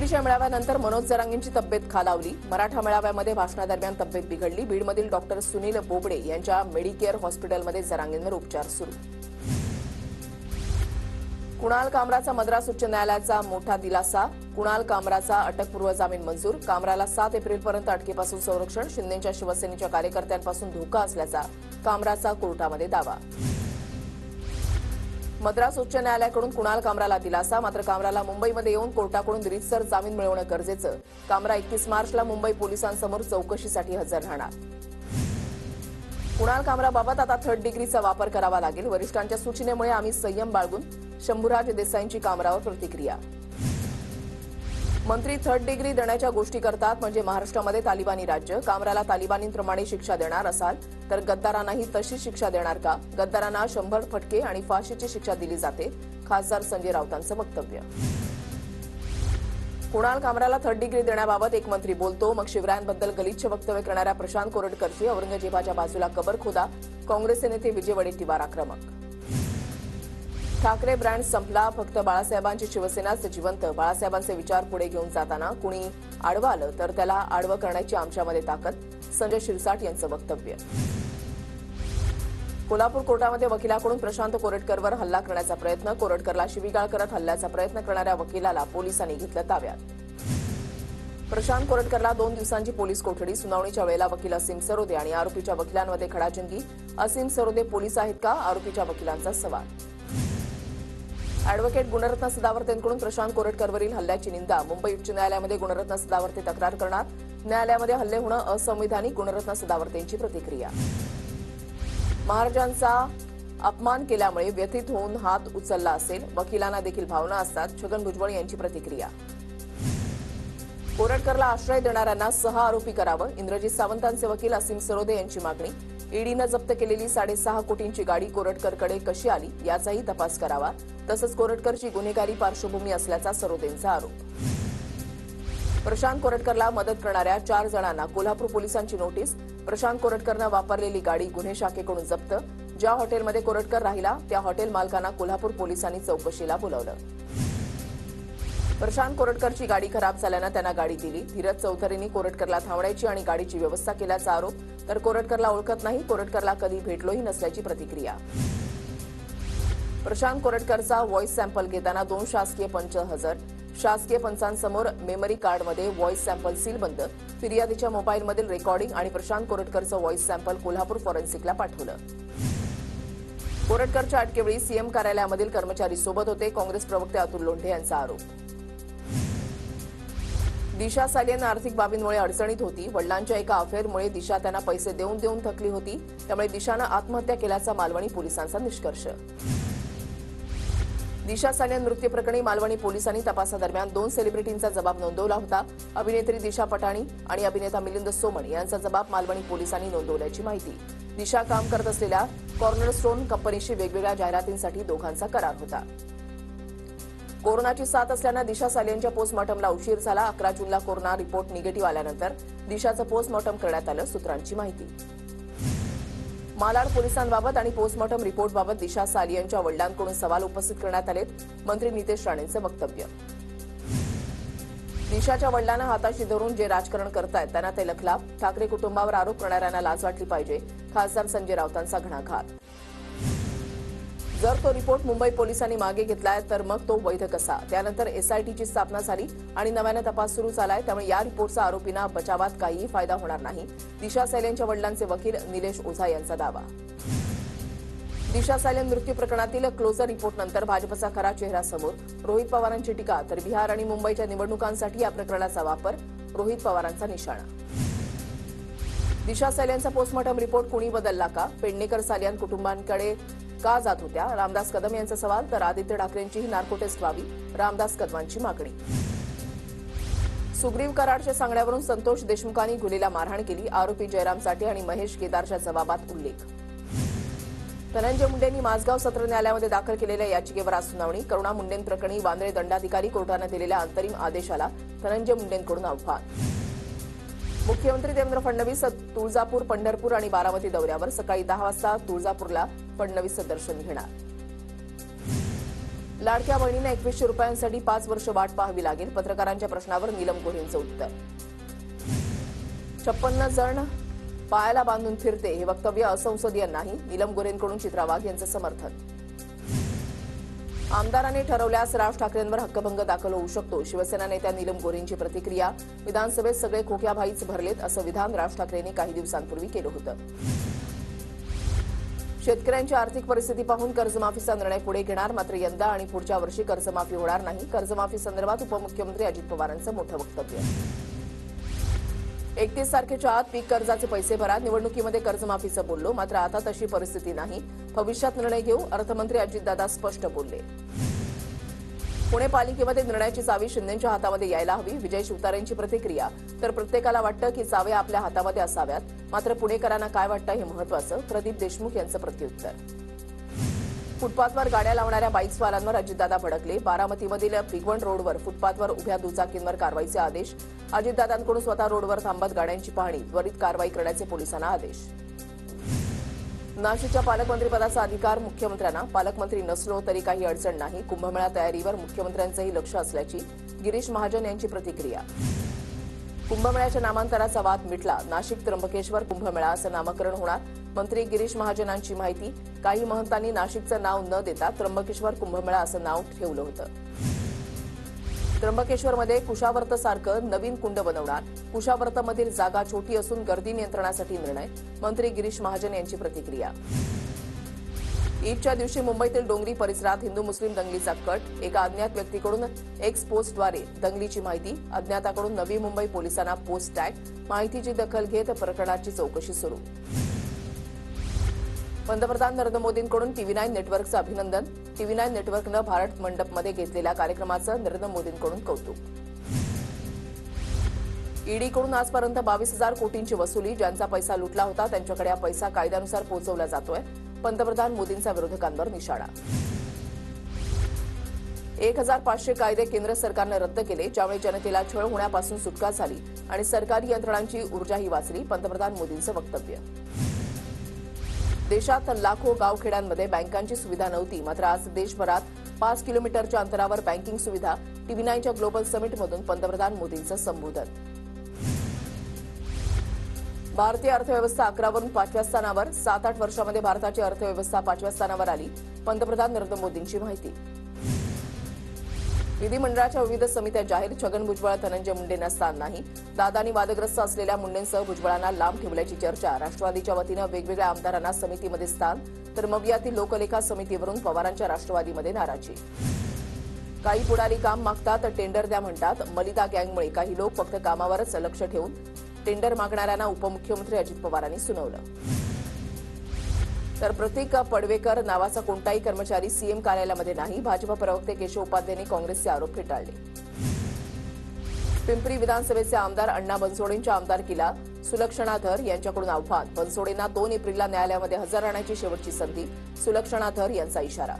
बीडच्या मेळाव्यानंतर मनोज जरांगेंची तब्येत खालावली। मराठा मेळाव्यामध्ये भाषणादरम्यान तब्येत बिघडली। बीडमधील डॉक्टर सुनील बोबडे यांच्या मेडिकेअर हॉस्पिटलमध्ये जरांगेंवर उपचार सुरू। कुणाल कामराचा मद्रास उच्च न्यायालयाचा मोठा दिलासा। कुणाल कामराचा अटकपूर्व जामीन मंजूर। कामराला 7 एप्रिलपर्यंत अटकेपासून संरक्षण। शिंदेच्या शिवसेनेच्या कार्यकर्त्यांपासून धोका असल्याचा कामराचा कोर्टामध्ये दावा। मद्रास उच्च न्यायालयाकडून कुणाल कामराला दिलासा। मात्र कामराला मुंबईमध्ये येऊन कोर्टाकडून रीतसर जामीन मिळवणं गरजेचं। कामरा 31 मार्चला मुंबई पोलिसांसमोर चौकशीसाठी हजर राहणार। कुणाल कामराबाबत आता 3rd डिग्रीचा वापर करावा लागेल। वरिष्ठांच्या सूचनेमुळे आम्ही संयम बाळगून। शंभूराज देसाईंची कामरावर प्रतिक्रिया। मंत्री 3rd डिग्री देण्याच्या गोष्टी करतात म्हणजे महाराष्ट्रामध्ये तालिबानी राज्य। कामराला तालिबानींप्रमाणे शिक्षा देणार असाल तर गद्दारांनाही तशी शिक्षा देणार का? गद्दारांना 100 फटके आणि फाशीची शिक्षा दिली जाते। खासदार संजय राऊतांचं वक्तव्य। कुणाल कामराला 3rd डिग्री देण्याबाबत एक मंत्री बोलतो, मग शिवरायांबद्दल गलिच्छ वक्तव्य करणाऱ्या प्रशांत कोरटकरची औरंगजेबाच्या बाजूला कबर खोदा। काँग्रेसचे नेते विजय वडेट्टीवार आक्रमक। ठाकरे ब्रँड संपला, फक्त बाळासाहेबांची शिवसेनाच जिवंत। बाळासाहेबांचे विचार पुढे घेऊन जाताना कुणी आडवं आलं तर त्याला आडवं करण्याची आमच्यामध्ये ताकद। संजय शिरसाट यांचं वक्तव्य। कोल्हापूर कोर्टामध्ये वकिलाकडून प्रशांत कोरटकरवर हल्ला करण्याचा प्रयत्न। कोरटकरला शिवीगाळ करत हल्ल्याचा प्रयत्न करणाऱ्या वकिलाला पोलिसांनी घेतलं ताब्यात। प्रशांत कोरटकरला 2 दिवसांची पोलीस कोठडी। सुनावणीच्या वेळेला वकील असीम सरोदे आणि आरोपीच्या वकिलांमध्ये खडाजंगी। असीम सरोदे पोलीस आहेत का? आरोपीच्या वकिलांचा सवाल। अॅडव्होकेट गुणरत्न सदावर्तेंकडून प्रशांत कोरटकरवरील हल्ल्याची निंदा। मुंबई उच्च न्यायालयामध्ये गुणरत्न सदावर्ते तक्रार करणार। न्यायालयामध्ये हल्ले होणं असंविधानिक। गुणरत्न सदावर्तेंची प्रतिक्रिया। महाराजांचा अपमान केल्यामुळे व्यथित होऊन हात उचलला असेल। वकिलांना देखील भावना असतात। छगन भुजबळ यांची प्रतिक्रिया। कोरटकरला आश्रय देणाऱ्यांना 6 आरोपी करावं। इंद्रजित सावंतांचे वकील असीम सरोदे यांची मागणी। ईडीनं जप्त केलेली 6.5 कोटींची गाडी कोरटकरकडे कशी आली याचाही तपास करावा। तसंच कोरटकरची गुन्हेगारी पार्श्वभूमी असल्याचा सरोदेंचा आरोप। प्रशांत कोरटकरला मदत करणाऱ्या 4 जणांना कोल्हापूर पोलिसांची नोटीस। प्रशांत कोरटकरनं वापरलेली गाडी गुन्हे शाखेकडून जप्त। ज्या हॉटेलमध्ये कोरटकर राहिला त्या हॉटेल मालकांना कोल्हापूर पोलिसांनी चौकशीला बोलावलं। प्रशांत कोरटकरची गाडी खराब झाल्यानं त्यांना गाडी दिली। धीरज चौधरींनी कोरटकरला थांबण्याची आणि गाडीची व्यवस्था केल्याचा आरोप। तर कोरटकरला ओळखत नाही, कोरटकरला कधी भेटलोही नसल्याची प्रतिक्रिया। प्रशांत कोरटकरचा व्हॉइस सॅम्पल घेताना 2 शासकीय पंच हजर। शासकीय पंचांसमोर मेमरी कार्डमध्ये व्हॉइस सॅम्पल सीलबंद। फिर्यादीच्या मोबाईलमधील रेकॉर्डिंग आणि प्रशांत कोरटकरचं व्हॉइस सॅम्पल कोल्हापूर फॉरेन्सिकला पाठवलं। कोरटकरच्या अटकेवेळी सीएम कार्यालयामधील कर्मचारी सोबत होते। काँग्रेस प्रवक्ते अतुल लोंढे यांचा आरोप। दिशा सालियन आर्थिक बाबींमुळे अडचणीत होती। वडिलांच्या एका अफेअरमुळे दिशा त्यांना पैसे देऊन थकली होती। त्यामुळे दिशानं आत्महत्या केल्याचा मालवणी पोलिसांचा निष्कर्ष। दिशा सालियन मृत्यू प्रकरणी मालवणी पोलिसांनी तपासादरम्यान 2 सेलिब्रिटींचा जबाब नोंदवला होता। अभिनेत्री दिशा पटाणी आणि अभिनेता मिलिंद सोमण यांचा जबाब मालवणी पोलिसांनी नोंदवल्याची माहिती। दिशा काम करत असलेल्या कॉर्नरस्टोन कंपनीशी वेगवेगळ्या जाहिरातींसाठी दोघांचा करार होता। कोरोनाची साथ असल्यानं दिशा सालियनच्या पोस्टमॉर्टमला उशीर झाला। 11 जूनला कोरोना रिपोर्ट निगेटिव्ह आल्यानंतर दिशाचं पोस्टमॉर्टम करण्यात आलं, सूत्रांची माहिती। मालाड पोलिसांबाबत आणि पोस्टमॉर्टम रिपोर्टबाबत दिशा सालियनच्या वडिलांकडून सवाल उपस्थित करण्यात आलेत। मंत्री नितेश राणेंचं वक्तव्य। दिशाच्या वडिलांना हाताशी धरून जे राजकारण करतायत त्यांना ते लखलाप। ठाकरे कुटुंबावर आरोप करणाऱ्यांना लाज वाटली पाहिजे। खासदार संजय राऊतांचा घणाघात। जर तो रिपोर्ट मुंबई पोलिसांनी मागे घेतलाय तर मग तो वैध कसा? त्यानंतर एसआयटीची स्थापना झाली आणि नव्यानं तपास सुरू झालाय। त्यामुळे या रिपोर्टचा आरोपींना बचावात काहीही फायदा होणार नाही। दिशा सालियनच्या वडिलांचे वकील निलेश ओझा यांचा दावा। दिशा सालियन मृत्यू प्रकरणातील क्लोजर रिपोर्टनंतर भाजपचा खरा चेहरा समोर। रोहित पवारांची टीका, तर बिहार आणि मुंबईच्या निवडणुकांसाठी या प्रकरणाचा वापर। रोहित पवारांचा निशाणा। दिशा सालियनचा पोस्टमॉर्टम रिपोर्ट कुणी बदलला का? पेडणेकर सालियन कुटुंबांकडे का जात होत्या? रामदास कदम यांचा सवाल। तर आदित्य ठाकरेंचीही नार्को टेस्ट व्हावी, रामदास कदमांची मागणी। सुग्रीव कराडच्या सांगण्यावरून संतोष देशमुखांनी गुन्हेला मारहाण केली। आरोपी जयराम साठे आणि महेश केदारच्या जबाबात उल्लेख। धनंजय मुंडेंनी माझगाव सत्र न्यायालयामध्ये दाखल केलेल्या याचिकेवर आज सुनावणी। करुणा मुंडेंप्रकरणी वांद्रे दंडाधिकारी कोर्टानं दिलेल्या अंतरिम आदेशाला धनंजय मुंडेंकडून आव्हान। मुख्यमंत्री देवेंद्र फडणवीस तुळजापूर, पंढरपूर आणि बारामती दौऱ्यावर। सकाळी 10 वाजता तुळजापूरला फडणवीस दर्शन घेणार। लाडक्या बहिणींना 2100 रुपयांसाठी 5 वर्ष वाट पाहावी लागेल. पत्रकारांच्या प्रश्नावर नीलम गोऱ्हेंचं उत्तर. 56 जण पायाला बांधून फिरते हे वक्तव्य असंसदीय नाही. नीलम गोऱ्हेंकडून चित्रा वाघ यांचं समर्थन. आमदारांनी ठरवल्यास राज ठाकरेंवर हक्कभंग दाखल होऊ शकतो. शिवसेना नेत्या नीलम गोऱ्हेंची प्रतिक्रिया. विधानसभेत सगळे खोक्याभाईच भरलेत असं विधान राज ठाकरेंनी काही दिवसांपूर्वी केलं होतं. शेतकऱ्यांची आर्थिक परिस्थिती पाहून कर्जमाफीचा निर्णय पुढे घेणार. मात्र यंदा आणि पुढच्या वर्षी कर्जमाफी होणार नाही. कर्जमाफी संदर्भात उपमुख्यमंत्री अजित पवारांचं मोठं वक्तव्य. 31 तारखेच्या आत पीक कर्जाचे पैसे भरा. निवडणुकीमध्ये कर्जमाफीचं बोललो, मात्र आता तशी परिस्थिती नाही. भविष्यात निर्णय घेऊ, अर्थमंत्री अजितदादा स्पष्ट बोलले. पुणे पालिकेमध्ये निर्णयाची चावी शिंदेंच्या हातामध्ये यायला हवी. विजय शिवतारेंची प्रतिक्रिया. तर प्रत्येकाला वाटतं की चाव्या आपल्या हातामध्ये असाव्यात, मात्र पुणेकरांना काय वाटतं हे महत्त्वाचं. प्रदीप देशमुख यांचं प्रत्युत्तर. फुटपाथवर गाड्या लावणाऱ्या बाईक्सवाल्यांवर अजितदादा भडकले. बारामतीमधील भिगवण रोडवर फुटपाथवर उभ्या दुचाकींवर कारवाईचे आदेश. अजितदादांकडून स्वतः रोडवर थांबत गाड्यांची पाहणी. त्वरित कारवाई करण्याचे पोलिसांना आदेश. नाशिकच्या पालकमंत्रीपदाचा अधिकार मुख्यमंत्र्यांना. पालकमंत्री नसलो तरी काही अडचण नाही. कुंभमेळा तयारीवर मुख्यमंत्र्यांचंही लक्ष असल्याची गिरीश महाजन यांची प्रतिक्रिया. कुंभमेळ्याच्या नामांतराचा वाद मिटला. नाशिक त्र्यंबकेश्वर कुंभमेळा असं नामकरण होणार. मंत्री गिरीश महाजनांची माहिती. काही महंतांनी नाशिकचं नाव न देता त्र्यंबकेश्वर कुंभमेळा असं नाव ठेवलं होतं. त्र्यंबकेश्वरमध्ये कुशावर्तसारखं नवीन कुंड बनवणार. कुशावर्तमधील जागा छोटी असून गर्दी नियंत्रणासाठी निर्णय. मंत्री गिरीश महाजन यांची प्रतिक्रिया. ईदच्या दिवशी मुंबईतील डोंगरी परिसरात हिंदू मुस्लिम दंगलीचा कट. एका अज्ञात व्यक्तीकडून एक्स पोस्टद्वारे दंगलीची माहिती. अज्ञाताकडून नवी मुंबई पोलिसांना पोस्ट टॅग. माहितीची दखल घेत प्रकरणाची चौकशी सुरू. पंतप्रधान नरेंद्र मोदींकडून TV9 नेटवर्कचं अभिनंदन. TV9 नेटवर्कनं भारत मंडपमध्ये घेतलेल्या कार्यक्रमाचं नरेंद्र मोदींकडून कौतुक. ईडीकडून आजपर्यंत 22,000 कोटींची वसुली. ज्यांचा पैसा लुटला होता त्यांच्याकडे हा पैसा कायद्यानुसार पोहोचवला जातोय. पंतप्रधान मोदींचा विरोधकांवर निशाणा. 1,500 कायदे केंद्र सरकारनं रद्द केले, ज्यामुळे जनतेला छळ होण्यापासून सुटका झाली आणि सरकारी यंत्रणांची ऊर्जाही वाचली. पंतप्रधान मोदींचं वक्तव्य. देशात लाखो गावखेड्यांमध्ये बँकांची सुविधा नव्हती, मात्र आज देशभरात 5 किलोमीटरच्या अंतरावर बँकिंग सुविधा. TV9च्या ग्लोबल समिटमधून पंतप्रधान मोदींचं संबोधन. भारतीय अर्थव्यवस्था 11 वरून 5व्या स्थानावर. 7-8 वर्षांमध्ये भारताची अर्थव्यवस्था 5व्या स्थानावर आली. पंतप्रधान नरेंद्र मोदींची माहिती. विधिमंडळाच्या विविध समित्या जाहीर. छगन भुजबळ धनंजय मुंडेंना स्थान नाही. दादांनी वादग्रस्त असलेल्या मुंडेंसह भुजबळांना लांब ठेवल्याची चर्चा. राष्ट्रवादीच्या वतीनं वेगवेगळ्या आमदारांना समितीमध्ये स्थान, तर मवियातील लोकलेखा समितीवरून पवारांच्या राष्ट्रवादीमध्ये नाराजी. काही पुढारी काम मागतात, टेंडर द्या म्हणतात. मलिदा गँगमुळे काही लोक फक्त कामावरच लक्ष ठेवून टेंडर मागणाऱ्यांना उपमुख्यमंत्री अजित पवारांनी सुनावलं. तर प्रतीक पडवेकर नावाचा कोणताही कर्मचारी सीएम कार्यालयामध्ये नाही. भाजपा प्रवक्ते केशव उपाध्यायांनी काँग्रेसचे आरोप फेटाळले. पिंपरी विधानसभेचे आमदार अण्णा बनसोडेंच्या आमदारकीला सुलक्षणा धर यांच्याकडून आव्हान. बनसोडेंना 2 एप्रिलला न्यायालयामध्ये हजर राहण्याची शेवटची संधी. सुलक्षणा धर यांचा इशारा.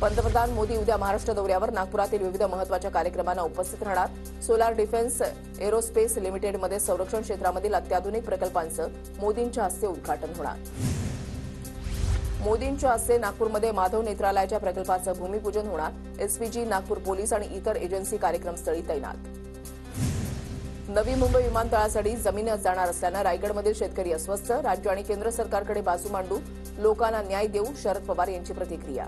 पंतप्रधान मोदी उद्या महाराष्ट्र दौऱ्यावर. नागपुरातील विविध महत्वाच्या कार्यक्रमांना उपस्थित राहणार. सोलार डिफेन्स एरोस्पेस लिमिटेडमध्ये संरक्षण क्षेत्रामधील अत्याधुनिक प्रकल्पांचं मोदींच्या हस्ते उद्घाटन होणार. मोदींच्या हस्ते नागपूरमध्ये माधव नेत्रालयाच्या प्रकल्पाचं भूमिपूजन होणार. एसपीजी, नागपूर पोलीस आणि इतर एजन्सी कार्यक्रमस्थळी तैनात. नवी मुंबई विमानतळासाठी जमीन जाणार असल्यानं रायगडमधील शेतकरी अस्वस्थ. राज्य आणि केंद्र सरकारकडे बाजू मांडू, लोकांना न्याय देऊ, शरद पवार यांची प्रतिक्रिया.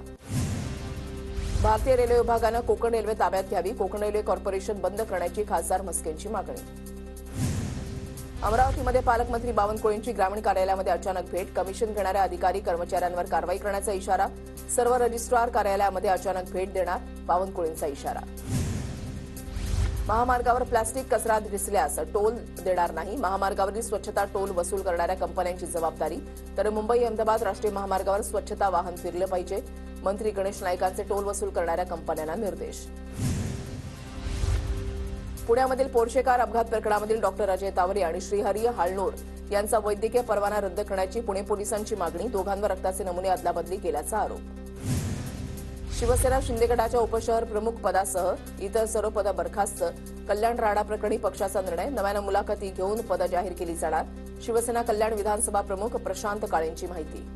भारतीय रेल्वे विभागानं कोकण रेल्वे ताब्यात घ्यावी. कोकण रेल्वे कॉर्पोरेशन बंद करण्याची खासदार म्हस्केंची मागणी. अमरावतीमध्ये पालकमंत्री बावनकुळेंची ग्रामीण कार्यालयामध्ये अचानक भेट. कमिशन घेणाऱ्या अधिकारी कर्मचाऱ्यांवर कारवाई करण्याचा इशारा. सर्व रजिस्ट्रार कार्यालयामध्ये अचानक भेट देणार. बावनकुळेंचा इशारा. महामार्गावर प्लास्टिक कचरा दिसल्यास टोल देणार नाही. महामार्गावरील स्वच्छता टोल वसूल करणाऱ्या कंपन्यांची जबाबदारी. तर मुंबई अहमदाबाद राष्ट्रीय महामार्गावर स्वच्छता वाहन फिरलं पाहिजे. मंत्री गणेश नाईकांचे टोल वसूल करणाऱ्या कंपन्यांना निर्देश. पुण्यामधील पोर्शे कार अपघात प्रकरणामधील डॉक्टर अजय तावरे आणि श्रीहरी हाळनोर यांचा वैद्यकीय परवाना रद्द करण्याची पुणे पोलिसांची मागणी. दोघांवर रक्ताचे नमुने अदलाबदली केल्याचा आरोप. शिवसेना शिंदे गटाच्या उपशहर प्रमुख पदासह इतर सर्व पदं बरखास्त. कल्याण राडा प्रकरणी पक्षाचा निर्णय. नव्यानं मुलाखती घेऊन पदं जाहीर केली जाणार. शिवसेना कल्याण विधानसभा प्रमुख प्रशांत काळेंची माहिती.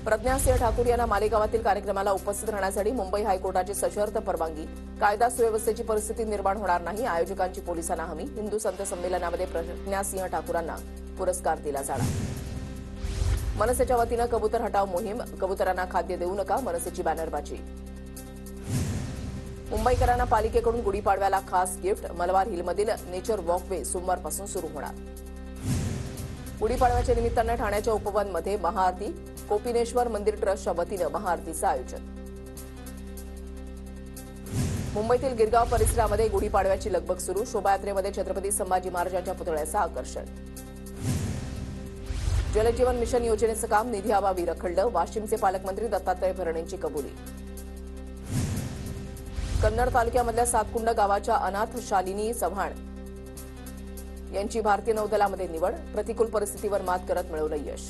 प्रज्ञा सिंह ठाकूर यांना मालेगावातील कार्यक्रमाला उपस्थित राहण्यासाठी मुंबई हायकोर्टाची सशर्त परवानगी. कायदा सुव्यवस्थेची परिस्थिती निर्माण होणार नाही. आयोजकांची पोलिसांना हमी. हिंदू संत संमेलनामध्ये प्रज्ञा सिंह ठाकूरांना पुरस्कार दिला जाणार. मनसेच्या वतीनं कबूतर हटाव मोहीम. कबुतरांना खाद्य देऊ नका, मनसेची बॅनरबाजी. मुंबईकरांना पालिकेकडून गुढीपाडव्याला खास गिफ्ट. मलबार हिलमधील नेचर वॉकवे सोमवारपासून सुरू होणार. गुढीपाडव्याच्या निमित्तानं ठाण्याच्या उपवनमध्ये महाआरती. कोपिनेश्वर मंदिर ट्रस्टच्या वतीनं महाआरतीचं आयोजन. मुंबईतील गिरगाव परिसरामध्ये गुढीपाडव्याची लगबग सुरू. शोभायात्रेमध्ये छत्रपती संभाजी महाराजांच्या पुतळ्याचं आकर्षण. जलजीवन मिशन योजनेचं काम निधीअभावी रखडलं. वाशिमचे पालकमंत्री दत्तात्रय भरणेंची कबुली. कन्नड तालुक्यामधल्या सातकुंड गावाच्या अनाथ शालिनी चव्हाण यांची भारतीय नौदलामध्ये निवड. प्रतिकूल परिस्थितीवर मात करत मिळवलं यश.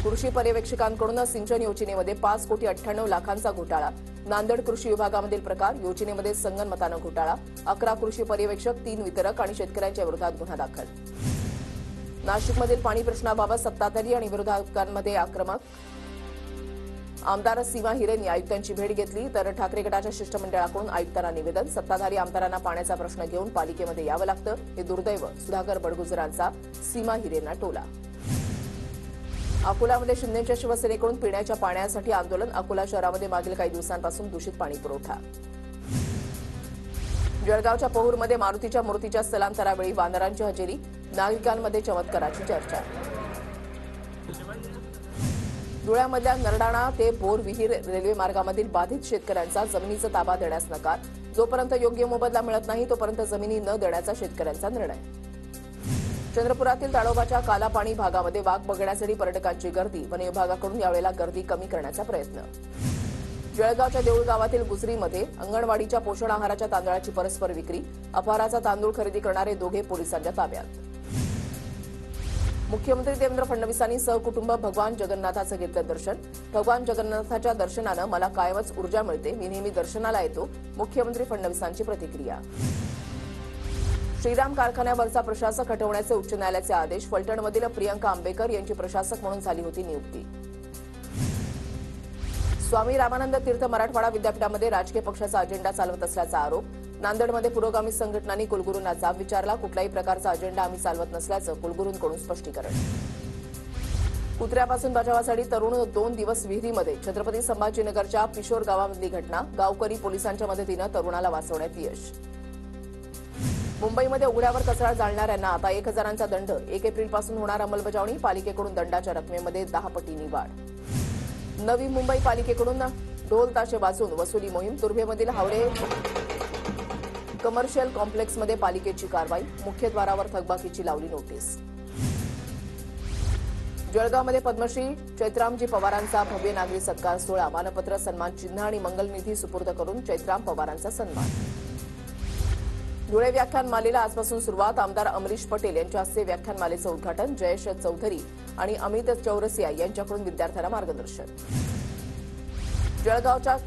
कृषी पर्यवेक्षकांकडून सिंचन योजनेमध्ये 5,98,00,000 घोटाळा. नांदेड कृषी विभागामधील प्रकार. योजनेमध्ये संगनमतानं घोटाळा. 11 कृषी पर्यवेक्षक, 3 वितरक आणि शेतकऱ्यांच्या विरोधात गुन्हा दाखल. नाशिकमधील पाणी प्रश्नाबाबत सत्ताधारी आणि विरोधकांमध्ये आक्रमक. आमदार सीमा हिरेंनी आयुक्तांची भेट घेतली, तर ठाकरे गटाच्या शिष्टमंडळाकडून आयुक्तांना निवेदन. सत्ताधारी आमदारांना पाण्याचा प्रश्न घेऊन पालिकेमध्ये यावं लागतं, हे दुर्दैव. सुधाकर बडगुजरांचा सीमा हिरेंना टोला. अकोल्यामध्ये शिंदेच्या शिवसेनेकडून पिण्याच्या पाण्यासाठी आंदोलन. अकोला शहरामध्ये मागील काही दिवसांपासून दूषित पाणी पुरवठा. जळगावच्या पहूरमध्ये मारुतीच्या मूर्तीच्या स्थलांतरावेळी वानरांची हजेरी. नागरिकांमध्ये चमत्काराची चर्चा. धुळ्यामधल्या नरडाणा ते बोरविहीर रेल्वे मार्गामधील बाधित शेतकऱ्यांचा जमिनीचा ताबा देण्यास नकार. जोपर्यंत योग्य मोबदला मिळत नाही तोपर्यंत जमिनी न देण्याचा शेतकऱ्यांचा निर्णय. चंद्रपुरातील ताडोबाच्या कालापाणी भागामध्ये वाघ बघण्यासाठी पर्यटकांची गर्दी. वन विभागाकडून यावेळेला गर्दी कमी करण्याचा प्रयत्न. जळगावच्या देऊळ गावातील गुजरीमध्ये अंगणवाडीच्या पोषण आहाराच्या तांदळाची परस्पर विक्री. अपहाराचा तांदूळ खरेदी करणारे दोघे पोलिसांच्या ताब्यात. मुख्यमंत्री देवेंद्र फडणवीसांनी सहकुटुंब भगवान जगन्नाथाचं घेतलं दर्शन. भगवान जगन्नाथाच्या दर्शनानं मला कायमच ऊर्जा मिळते. मी नेहमी दर्शनाला येतो. मुख्यमंत्री फडणवीसांची प्रतिक्रिया. श्रीराम कारखान्यावरचा प्रशासक हटवण्याचे उच्च न्यायालयाचे आदेश. फलटणमधील प्रियंका आंबेकर यांची प्रशासक म्हणून झाली होती नियुक्ती. स्वामी रामानंद तीर्थ मराठवाडा विद्यापीठामध्ये राजकीय पक्षाचा अजेंडा चालवत असल्याचा आरोप. नांदेडमध्ये पुरोगामी संघटनांनी कुलगुरूंना जाब विचारला. कुठल्याही प्रकारचा अजेंडा आम्ही चालवत नसल्याचं कुलगुरूंकडून स्पष्टीकरण. कुत्र्यापासून बचावासाठी तरुण 2 दिवस विहिरीमध्ये. छत्रपती संभाजीनगरच्या पिशोर गावामधली घटना. गावकरी पोलिसांच्या मदतीनं तरुणाला वाचवण्यात यश. मुंबईमध्ये उघड्यावर कचरा जाळणाऱ्यांना आता 1,000चा दंड. 1 एप्रिलपासून होणार अंमलबजावणी. पालिकेकडून दंडाच्या रकमेमध्ये 10 पटींनी वाढ. नवी मुंबई पालिकेकडून ढोल ताशे वाजवून वसुली मोहीम. तुर्भेमधील हावडे कमर्शियल कॉम्प्लेक्समध्ये पालिकेची कारवाई. मुख्यद्वारावर थकबाकीची लावली नोटीस. जळगावमध्ये पद्मश्री चैत्रामजी पवारांचा भव्य नागरी सत्कार सोहळा. मानपत्र, सन्मान चिन्ह आणि मंगलनिधी सुपूर्द करून चैत्राम पवारांचा सन्मान. धुळे व्याख्यानमालेला आजपासून सुरुवात. आमदार अमरीश पटेल यांच्या हस्ते व्याख्यानमालेचं उद्घाटन. जयेश चौधरी आणि अमित चौरसिया यांच्याकडून विद्यार्थ्यांना मार्गदर्शन. जळगावच्या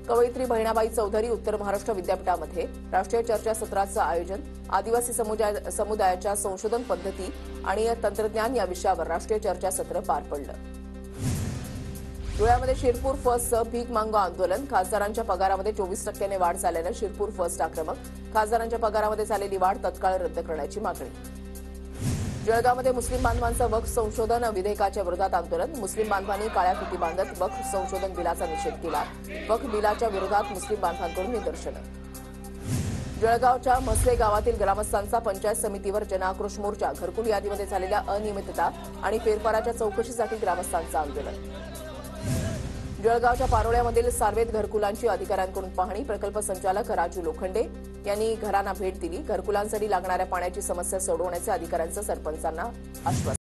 कवयित्री बहिणाबाई चौधरी उत्तर महाराष्ट्र विद्यापीठामध्ये राष्ट्रीय चर्चासत्राचं आयोजन. आदिवासी समुदायाच्या संशोधन पद्धती आणि तंत्रज्ञान या विषयावर राष्ट्रीय चर्चासत्र पार पडलं. धुळ्यामध्ये शिरपूर फर्स्टचं भीक मागो आंदोलन. खासदारांच्या पगारामध्ये 24% वाढ झाल्यानं शिरपूर फर्स्ट आक्रमक. खासदारांच्या पगारामध्ये झालेली वाढ तत्काळ रद्द करण्याची मागणी. जळगावमध्ये मुस्लिम बांधवांचं वक्फ संशोधन विधेयकाच्या विरोधात आंदोलन. मुस्लिम बांधवांनी काळ्या फिती बांधत वक्फ संशोधन बिलाचा निषेध केला. वक्फ बिलाच्या विरोधात मुस्लिम बांधवांकडून निदर्शनं. जळगावच्या म्हसले गावातील ग्रामस्थांचा पंचायत समितीवर जनआक्रोश मोर्चा. घरकुल यादीमध्ये झालेल्या अनियमितता आणि फेरफाराच्या चौकशीसाठी ग्रामस्थांचं आंदोलन. जळगावच्या पारोळ्यामधील सार्वत घरकुलांची अधिकाऱ्यांकडून पाहणी. प्रकल्प संचालक राजू लोखंडे यांनी घरांना भेट दिली. घरकुलांसाठी लागणाऱ्या पाण्याची समस्या सोडवण्याचे अधिकाऱ्यांचं सरपंचांना आश्वासन.